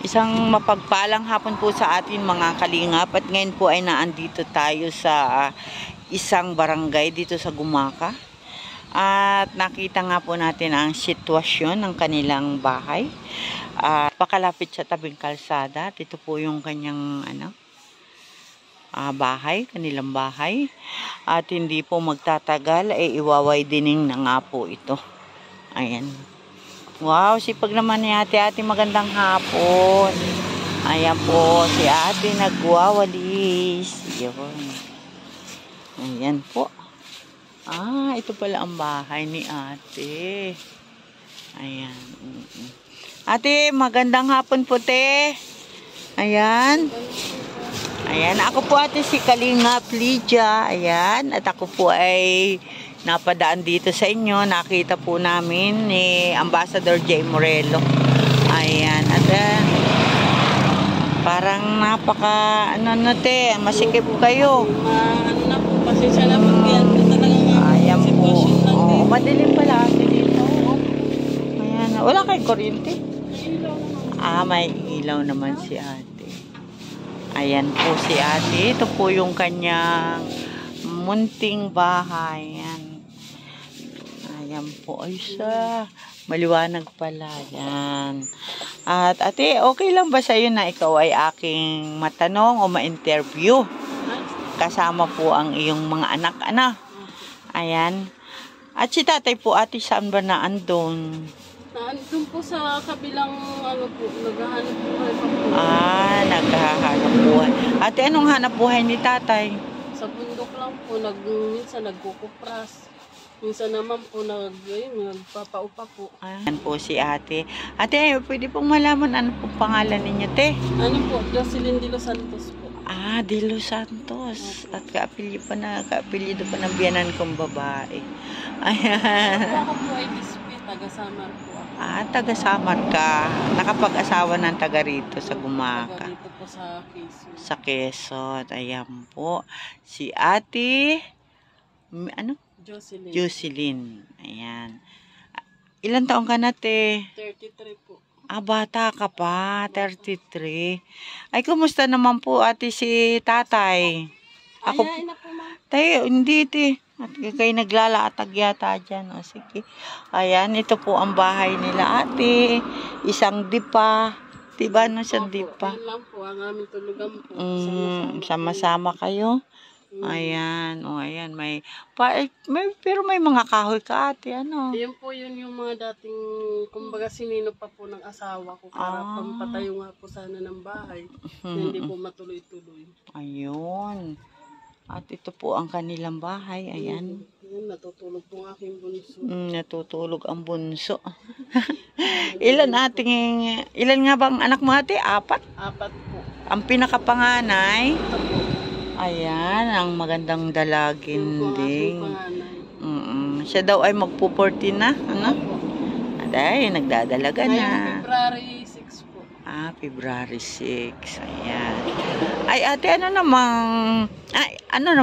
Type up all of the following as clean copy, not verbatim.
Isang mapagpalang hapon po sa atin mga kalingap, at ngayon po ay naandito tayo sa isang barangay dito sa Gumaka. At nakita nga po natin ang sitwasyon ng kanilang bahay. Pakalapit sa tabing kalsada. Dito po yung kanyang bahay, kanilang bahay. At hindi po magtatagal ay iwaway dining na nga po ito. Ayan. Wow, sipag naman ni ate. Magandang hapon. Ayan po, si ate nagwawalis. Yun. Ayan po. Ito pala ang bahay ni ate. Ayan. Ate, magandang hapon po, te. Ayan. Ayan, ako po ate si Kalingap Lydia. Ayan, at ako po ay napadaan dito sa inyo. Nakita po namin ni Ambassador J. Morelo. Ayan, at parang napaka te, masikip kayo. Pasensya na po yan. Ayan po. Madilim pala ate dito. Ayan, wala kayong kuryente? May ilaw naman si ate. Ayan po si ate. Ito po yung kanyang munting bahay. Ayan po. Ay siya. Maliwanag pala. Yan. At ate, okay lang ba sa'yo na ikaw ay aking matanong o ma-interview? Kasama po ang iyong mga anak. Ayan. At si tatay po ate, saan ba na andun? Doon po sa kabilang po, naghahanap buhay pa po. Naghahanap buhay. Ate, anong hanap buhay ni tatay? Sa bundok lang po, minsan nagkukupras. Minsan naman po nagpapaupa po. Ayan po si ate. Ate, pwede pong malaman ano pong pangalan ninyo, te? Ano po? Jocelyn de los Santos po. De los Santos. At kaapelyido pa ng biyanan kong babae. Ayan. Ako po ay Dispi, taga-Samar po ako. Taga-Samar ka. Nakapag-asawa ng taga rito sa Gumaka. Taga rito po sa Quezon. Sa Quezon. Ayan po. Si ate, Jocelyn. Ayan. Ilan taong ka na, te? 33 po. Bata ka pa. 33. Ay, kumusta naman po, ate, si tatay? Ayain na po, ma'am. Tayo, hindi, te. At kayo naglalatag yata dyan. Sige. Ayan, ito po ang bahay nila, ate. Isang dipa. Diba, isang dipa? Yun lang po, ang aming tulugan po. Sama-sama kayo. Ayan, ayan, pero may mga kahoy ka, ate, Yun po, yung mga dating, kumbaga sinino pa po ng asawa ko para pampatayo nga po sana ng bahay. Hindi po matuloy-tuloy. Ayun. At ito po ang kanilang bahay, ayan. Natutulog po ang aking bunso. Natutulog ang bunso. Ilan nga bang anak mo, ate? 4? 4 po. Ang pinakapanganay? Ito po. Ayan, ang magandang dalagin din. Siya daw ay magpo-14 na, Aday, nagdadalaga na. Ngayong February 6 po. February 6. Ayan. Ay, ate, ano namang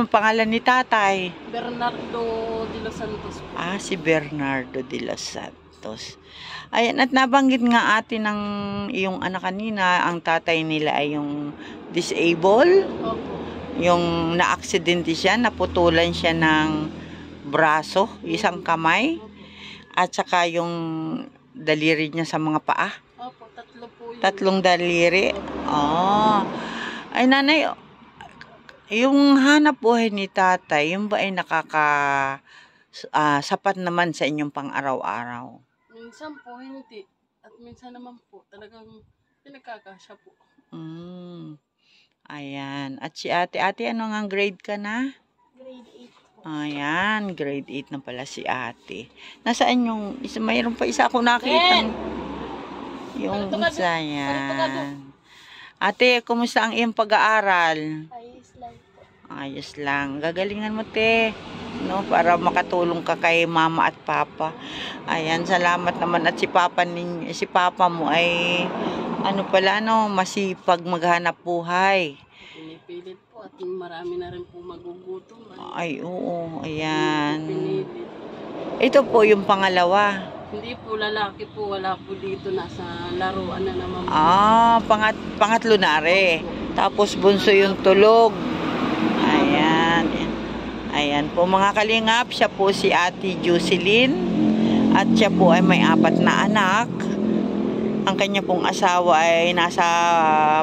pangalan ni tatay? Bernardo de los Santos po. Si Bernardo de los Santos. Ayan, at nabanggit nga ate ng iyong anak kanina, ang tatay nila ay yung disabled. Opo. Yung na-aksidente siya, naputulan siya ng braso, isang kamay, at saka yung daliri niya sa mga paa. Opo, 3 po yun. 3 daliri. Ay nanay, yung hanap buhay ni tatay, yung ba ay sapat naman sa inyong pang-araw-araw? Minsan po hindi. At minsan naman po, talagang pinagkakasya po. Ayan. At si ate, ano nga grade ka na? Grade 8 po. Ayan, grade 8 na pala si ate. Nasaan yung mayroon pa isa ako nakita. Yung isa yan. Ate, kumusta ang iyong pag-aaral? Ayos lang po. Ayos lang. Gagalingan mo, te. Para makatulong ka kay mama at papa. Ayan, salamat naman. At si papa mo ay masipag maghanap buhay. Pinipilit at marami na rin po magugutom. Ay, oo. Ayan. Ito po yung pangalawa. Hindi po, lalaki po, wala po dito, nasa laruan na naman po. Pangatlo na rin. Tapos bunso yung tulog. Ayan. Ayan po mga kalingap, siya po si Ate Jocelyn. At siya po ay may 4 na anak. Ang kanya pong asawa ay nasa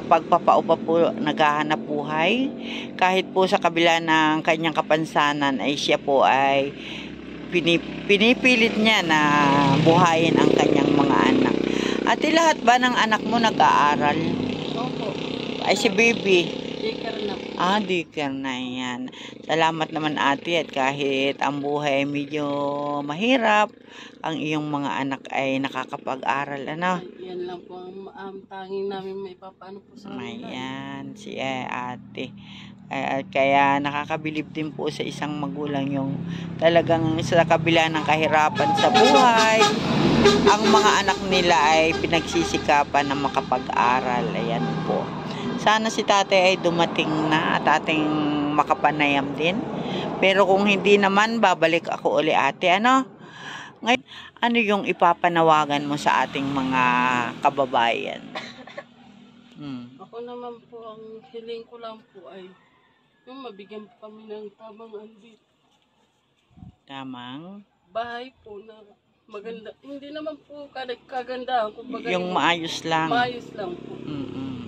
pagpapaupa po, naghahanap buhay. Kahit po sa kabila ng kanyang kapansanan ay siya po ay pinipilit niya na buhayin ang kanyang mga anak. Ate, lahat ba ng anak mo nag-aaral? Opo. Ay, si baby. Daycare na po. Daycare na yan. Salamat naman ate, at kahit ang buhay medyo mahirap, ang iyong mga anak ay nakakapag-aral, ano? Yan lang po ang tanging namin may papaano po sa kanila. Ayan, si ate. Kaya nakakabilib din po sa isang magulang yung talagang sa kabila ng kahirapan sa buhay, ang mga anak nila ay pinagsisikapan na makapag-aral. Ayan po. Sana si tatay ay dumating na at ating makapanayam din. Pero kung hindi naman, babalik ako uli ate, ano? Ngayon, ano yung ipapanawagan mo sa ating mga kababayan? Ako naman po, ang hiling ko lang po ay yung mabigyan po kami ng tamang Tamang? bahay po na maganda. Hindi naman po kagandahan. Kumbaga, Yung maayos lang. maayos lang po.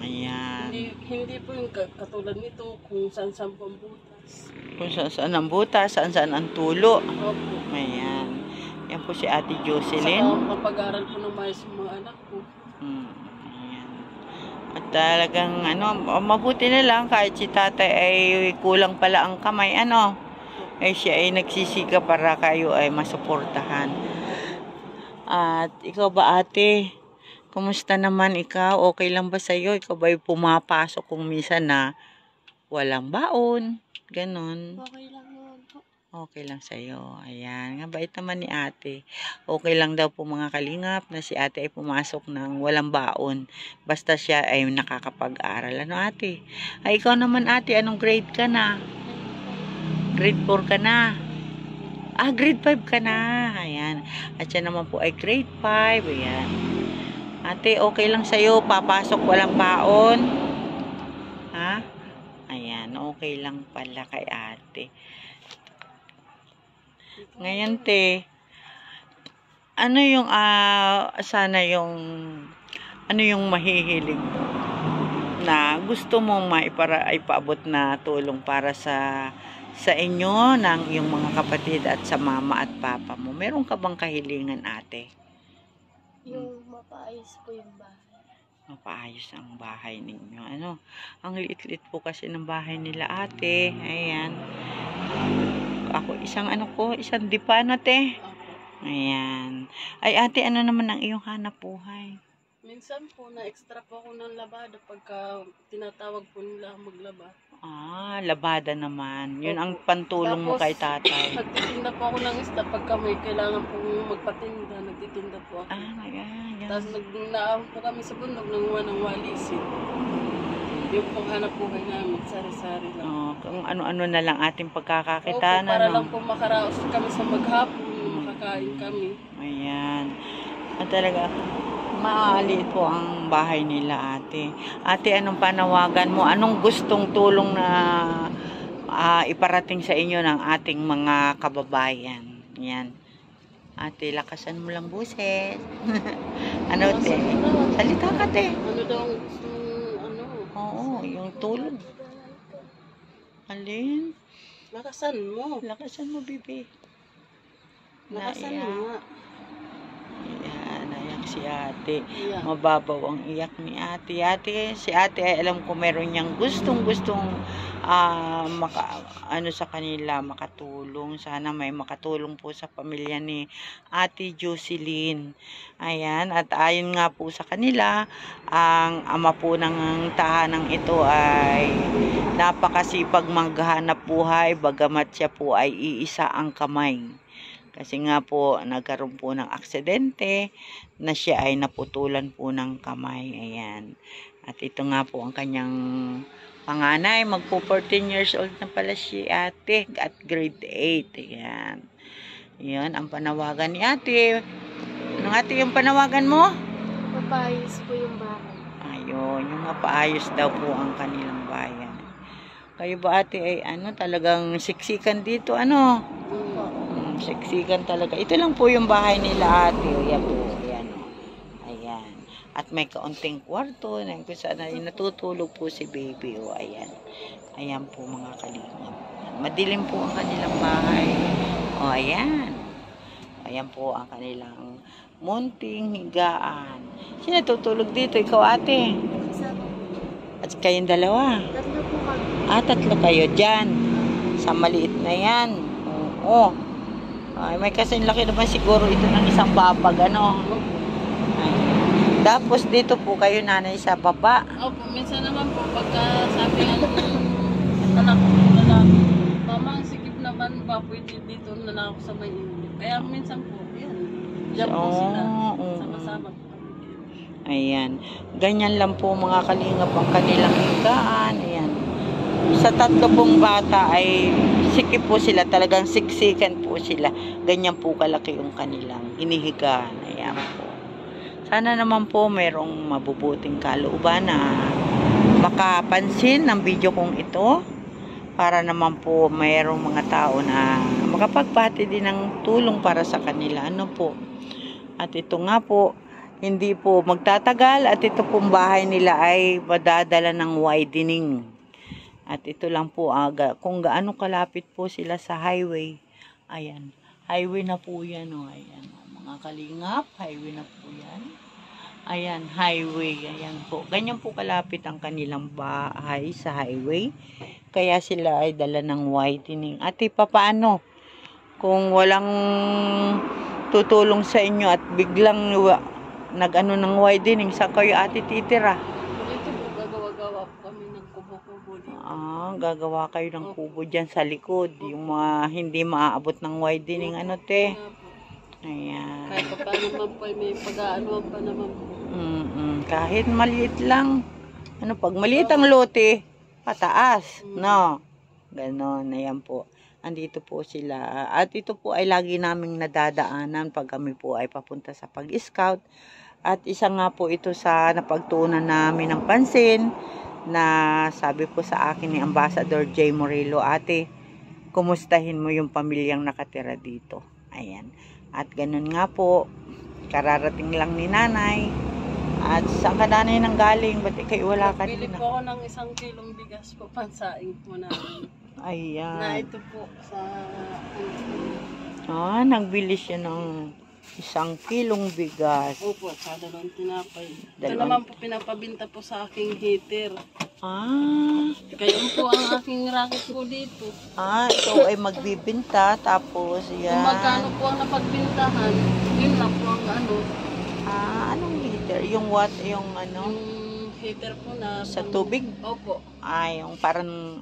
Ayan. Hindi po yung katulad nito kung saan-saan po ang butas. Kung saan ang butas, saan ang tulo. Opo. Ayan. Yan po si Ate Jocelyn. Saka mapag-aral po ng maayos yung mga anak ko. Ayan. At talagang mabuti na lang kahit si tatay ay kulang pala ang kamay, ay siya ay nagsisika para kayo ay masuportahan. At ikaw ba ate? Kumusta naman ikaw? Okay lang ba sa'yo? Ikaw ba ay pumapasok kung minsan na walang baon? Ganon. Okay lang naman po. Okay lang sa'yo. Ayan. Nga bait naman ni ate. Okay lang daw po mga kalingap na si ate ay pumasok ng walang baon. Basta siya ay nakakapag-aral. Ano ate? Ay ikaw naman ate, anong grade ka na? Grade 4 ka na. Grade 5 ka na. Ayan. At siya naman po ay grade 5. Ayan. Ate, okay lang sa'yo. Papasok walang baon. Ha? Ayan. Okay lang pala kay ate. Ngayon, te. Ano yung, sana yung, ano yung mahihilig mo na gusto mong ipaabot na tulong para sa inyo ng iyong mga kapatid at sa mama at papa mo? Meron ka bang kahilingan ate? Yung mapaayos po yung bahay. Mapaayos ang bahay ninyo. Ang liit-liit po kasi ng bahay nila ate. Ayan. Ako, isang dipa na te. Ayan. Ay ate, ano naman ang iyong hanap buhay? Minsan po, na-extra po ako ng labada pagka tinatawag po nila maglaba. Labada naman. Yun ang pantulong mo kay tatay. Nagtitinda po ako ng isda pagka may kailangan pong magpatinda. Nagtitinda po ako. Ayan. Tapos nagnaahon po kami sa bundok ng walisin. Yung pong hanap buhay namin, sari-sari lang. Kung ano-ano na lang ating pagkakakita Opo, na. para lang po makaraos kami sa maghapon, makakain kami. Ayan. At talaga, maaliit po ang bahay nila ate. Ate, anong panawagan mo? Anong gustong tulong na iparating sa inyo ng ating mga kababayan? Yan. Ate, lakasan mo lang buses. Ano te? Salita ka te. Ano daw ang gusto mong Oo, yung tulong. Alin? Lakasan mo. Lakasan mo, bibi. Lakasan mo nga. Ayan, ayak si ate. Yeah. Mababaw ang iyak ni ate. Si ate ay alam ko meron niyang gustong sa kanila makatulong. Sana may makatulong po sa pamilya ni Ate Jocelyn. Ayan, at ayon nga po sa kanila, ang ama po ng tahanang ito ay napakasipag maghanap buhay, bagamat siya po ay iisa ang kamay. Kasi nga po, nagkaroon po ng aksidente na siya ay naputulan po ng kamay. Ayan. At ito nga po ang kanyang panganay. Magpo 14 years old na pala si ate at grade 8. Ayan. Yan, ang panawagan ni ate. Anong ate yung panawagan mo? Papayos po yung bahay. Ayun, yung mapaayos daw po ang kanilang bayan. Kayo ba ate ay talagang siksikan dito, siksikan talaga. Ito lang po yung bahay nila ate. Yan po, ayan. Ayan. At may kaunting kwarto na kung saan ay natutulog po si baby. Ayan. Ayan po mga kalingap. Madilim po ang kanilang bahay. Ayan. Ayan po ang kanilang munting higaan. Sino tutulog dito? Ikaw ate? Isa, At kayong dalawa? tatlo po kami. Tatlo kayo dyan. Sa maliit na yan. Oo. Ay, may kasing laki naman siguro ito ng isang babag, Ay. Tapos dito po kayo nanay sa baba. Opo, minsan naman po, pagka sabi nga ng anak ko lalaki, mama, ang sikip naman ba, pwede dito na lang ako sa may inyo. Kaya minsan po, yan. Diyan po sila. Sama-sama po kami. Ayan. Ganyan lang po mga kalingap ang kanilang higaan. Ayan. Sa tatlo pong bata ay sikip po sila. Talagang siksikan po sila. Ganyan po kalaki yung kanilang inihigaan. Ayan po. Sana naman po mayroong mabubuting kalooban na makapansin ng video kong ito. Para naman po mayroong mga tao na makapagbati din ng tulong para sa kanila. Po. At ito nga po, hindi po magtatagal at ito pong bahay nila ay madadala ng widening. At ito lang po kung gaano kalapit po sila sa highway. Ayan, highway na po yan. Ayan, mga kalingap, highway na po yan. Ayan, highway. Ayan po. Ganyan po kalapit ang kanilang bahay sa highway. Kaya sila ay dala ng widening. Ate, papaano? Kung walang tutulong sa inyo at biglang nag-ano ng widening, sa kayo ate titira? Dito po, gagawa-gawa po kami ng kubo-kubo dito. Gagawa kayo ng kubo dyan sa likod. Yung mga hindi maaabot ng widening, te? Ayan. Kahit pa naman po, may pag-aanoan pa naman po. Kahit maliit lang. Pag maliit ang lote, pataas. No? Ganon. Ayan po. Andito po sila. At ito po ay lagi naming nadadaanan pag kami po ay papunta sa pag-scout. At isa nga po ito sa napagtuunan namin ng pansin na sabi po sa akin ni Ambassador J. Morillo, ate, kumustahin mo yung pamilyang nakatira dito. Ayan. At ganun nga po, kararating lang ni nanay. At saan ka nanay nang galing? Ba't kayo wala ka Bili din? po ako ng 1 kilong bigas po, pansaing po namin. Ayan. Na ito po sa... Nagbili siya ng 1 kilong bigas. Opo, sa 2 tinapay. Ito naman po pinapabinta po sa aking heater. Kaya po ang aking racket po dito. Ito ay magbibinta. Tapos yan. Kung magkano po ang napagbintahan, yun na po ang anong heater? Yung what? Yung yung heater po na... Sa tubig? Opo. Yung parang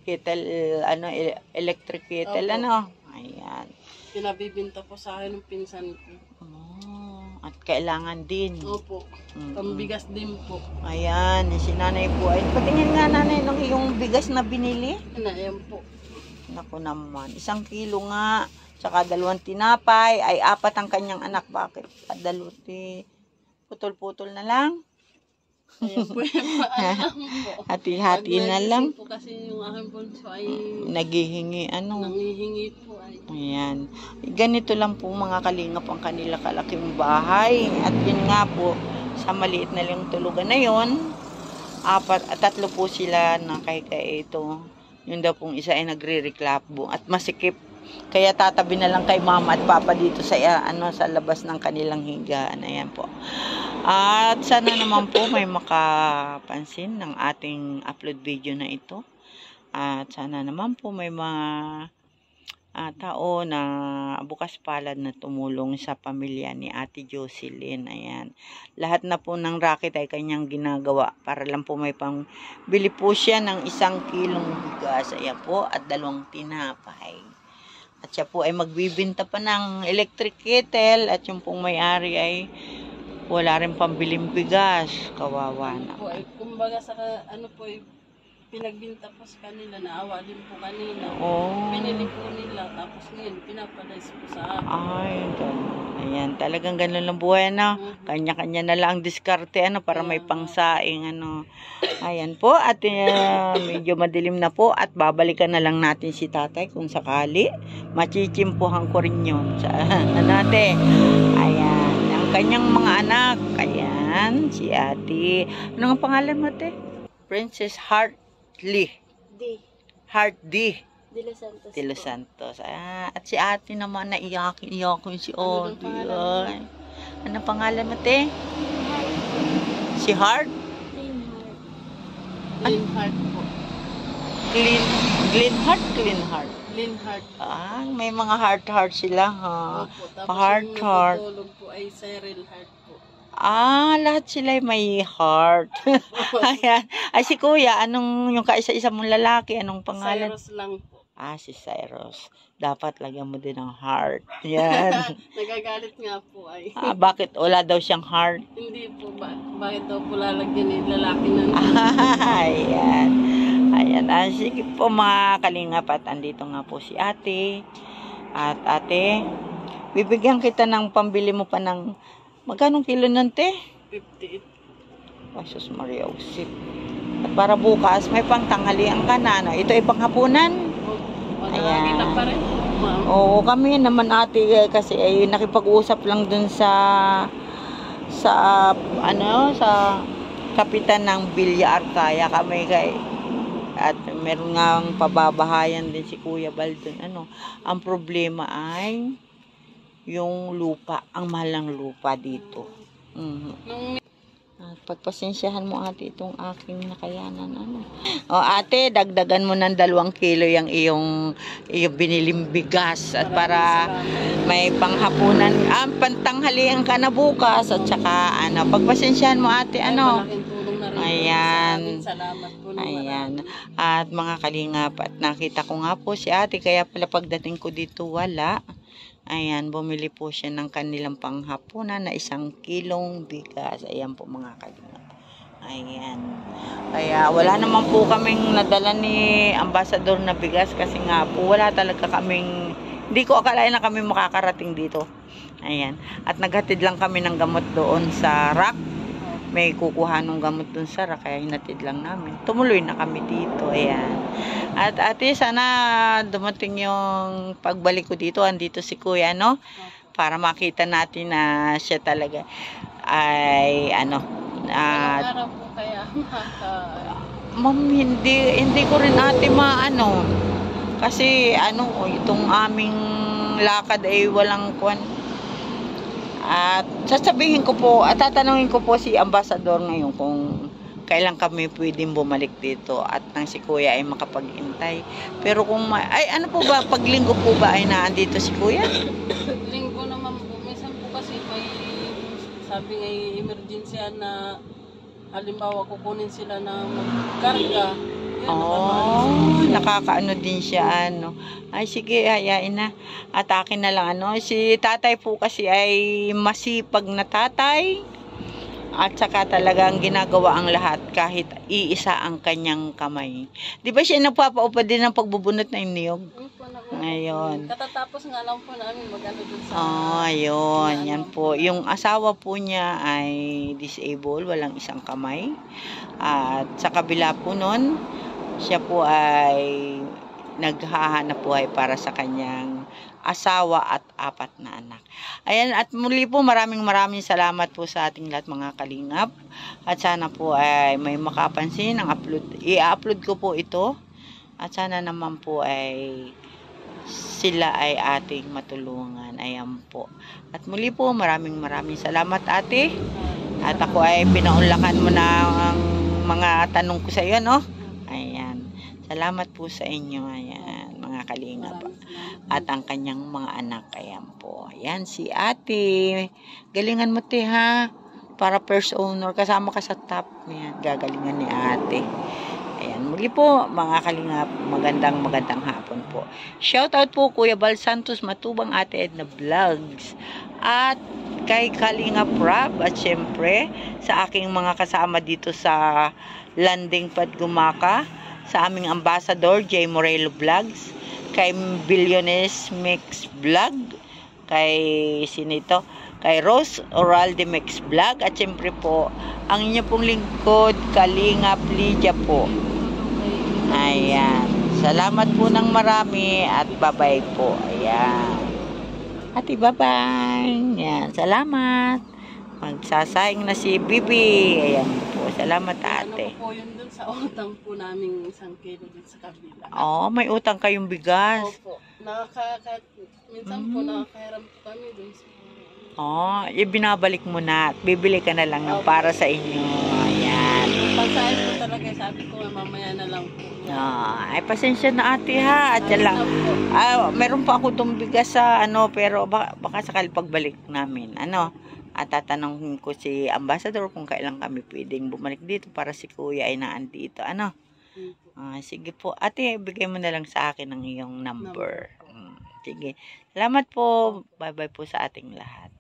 kettle, electric kettle, Opo. Ayan. Pinabibinta po sa akin ng pinsan ko. At kailangan din. Opo. Pambigas din po. Ayan, si nanay po. Ay, patingin nga nanay ng iyong bigas na binili. Ayan po. Naku naman. 1 kilo nga. Tsaka 2 tinapay. Ay 4 ang kanyang anak. Bakit? Putol-putol na lang. Ayan po. Hati-hati na lang. Po kasi yung aking bunso ay naghihingi nangihingi po ay. Ayan. Ganito lang po mga kalingap ang kanila kalaking bahay. At yun nga po, sa maliit na lang tulugan na yun, 3 po sila na kay ito. Yun daw pong isa ay nagre-reklamo at masikip. Kaya tatabi na lang kay mama at papa dito sa sa labas ng kanilang higaan. Ayan po. At sana naman po may makapansin ng ating upload video na ito. At sana naman po may mga tao na bukas palad na tumulong sa pamilya ni Ate Jocelyn. Ayan. Lahat na po ng racket ay kanyang ginagawa para lang po may pambili po siya ng 1 kilong bigas. Ayan po. At 2 tinapay. At siya po ay magbibinta pa ng electric kettle at yung pong may-ari ay wala rin pambiling bigas. Kawawa na. Po, kumbaga sa pinagbinta po sa kanila, naawa din po kanina. Oh. Pinili po nila, tapos ngayon, pinapalays po sa akin. Ay, ganun. Ayan, talagang ganun lang buhay, ano. Kanya-kanya na lang ang diskarte, ano, para may pangsaing, ano. Ayan po, at medyo madilim na po, at babalikan na lang natin si tatay kung sakali. Machichimpuhan ko rin yun sa, ate. Ayan, ang kanyang mga anak. Ayan, si ate. Ano ang pangalan mo, ate? Princess Hartley. Hardy. De Los Santos. De Los Santos. At si ate naman, naiyakin si ate. Ay. Ano pangalan mo, te? Si Hart? Clean heart. Clean heart po. Clean Heart? Clean heart. May mga heart sila, ha? Opo, tapos Pa-heart. yung natutulog po ay Cyril heart po. Lahat sila may heart. Ayan. Ay, si kuya, anong yung kaisa-isa mong lalaki? Anong pangalan? Cyrus lang po. Si Cyrus. Dapat lagyan mo din ng heart. Yan. Nagagalit nga po ay. Bakit? Wala daw siyang heart. Hindi po, bakit daw po lalagyan yung lalaki na Ayan. Ayan. Sige po mga kalingap, at andito nga po si ate. At ate, bibigyan kita ng pambili mo pa ng magkanong kilo nun, te? 58. Ay, sus Maria Usip. At para bukas, may pangtanghalian ka na. Ano? Ito ay panghapunan. Ayan. Kita pa rin. Oo, kami naman ate, kasi ay nakipag-usap lang dun sa kapitan ng Villa Arcaya kami at meron ngang pababahayan din si Kuya Bal dun. Ang problema ay yung lupa, ang mahal ng lupa dito. At pagpasensyahan mo ate itong aking nakayanan. Ate, dagdagan mo ng 2 kilo yung iyong biniling bigas, at para may panghapunan, pantanghalian ka na bukas, at saka pagpasensyahan mo ate, Malaking tulong na rin. Ayan. Salamat po. Ayan. At mga kalingap, at nakita ko nga po si ate, kaya pala pagdating ko dito wala. Ayan, bumili po siya ng kanilang panghapunan na 1 kilong bigas. Ayan po mga kalingap. Ayan. Kaya wala naman po kaming nadala ni Ambassador na bigas, kasi nga po wala talaga kaming, hindi ko akalain na kami makakarating dito. Ayan. At naghatid lang kami ng gamot doon sa Rock. May kukuha ng gamot doon sa Rock, kaya hinatid lang namin. Tumuloy na kami dito. Ayan. At ate, sana dumating yung pagbalik ko dito, andito si Kuya, para makita natin na siya talaga ay Araw po kaya ma'am, hindi ko rin ate kasi itong aming lakad ay walang kwan. At sasabihin ko po, at tatanungin ko po si Ambassador ngayon kung kailan kami pwedeng bumalik dito, at nang si Kuya ay makapag-intay. Pero kung ano po ba, paglinggo po ba ay naandito si Kuya? Linggo naman po. Minsan po kasi may sabi nga emergency na halimbawa kukunin sila na magkarga. Nakakaano din siya, Ay, sige, hayain na. At akin na lang, si tatay po kasi ay masipag na tatay. At saka talagang ginagawa ang lahat kahit iisa ang kanyang kamay. Di ba siya nagpapaupad din ng pagbubunot ng niyog? Ngayon. Katatapos nga lang po namin doon sa... Ayun. Yan po. Yung asawa po niya ay disabled, walang isang kamay. At sa kabila po nun, siya po ay naghahanap buhay para sa kanyang asawa at 4 na anak. Ayan, at muli po maraming salamat po sa ating lahat mga kalingap. At sana po ay may makapansin ang i-upload ko po ito. At sana naman po ay sila ay ating matulungan. Ayan po. At muli po maraming salamat ate. At ako ay pinaunlakan mo na ang mga tanong ko sa iyo, Ayan. Salamat po sa inyo. Ayan, mga kalingap. At ang kanyang mga anak. Ayan po. Ayan, si ate. Galingan mo, te, ha? Para first owner. Kasama ka sa top. Ayan, gagalingan ni ate. Ayan, muli po, mga kalingap. Magandang hapon po. Shoutout po, Kuya Bal Santos Matubang, Ate Edna Vlogs. At kay Kalingap Rob. At syempre, sa aking mga kasama dito sa Landing Pad Gumaka. sa aming ambassador, J. Morelo Vlogs, kay Billiones Mix Vlog, kay sinito, kay Rose Oralde Mix Vlog, at syempre po, ang inyo pong lingkod, Kalingap Lydia po. Ayan. Salamat po ng marami at bye-bye po. Ayan. Ate, bye-bye. Ayan. Salamat. Magsasaing na si Bibi. Ayan po. Salamat, ate. Ano po yun dun sa utang po namin 1 kilo din sa kabila. Oh, may utang kayong bigas. Opo. Minsan po nakakahiram po kami dun sa... Oh, ibinabalik mo na at bibili ka na lang ng para sa inyo. Ayan. Pagsahin po talaga, sabi ko mamaya na lang po. Ay, pasensya na ate ha. At yan lang. Meron pa ako itong bigas sa pero baka sakali pagbalik namin. At tatanungin ko si Ambassador kung kailan kami pwedeng bumalik dito para si Kuya ay naandito. Sige po. Ate, bigay mo na lang sa akin ang iyong number. Sige. Salamat po. Bye-bye po sa ating lahat.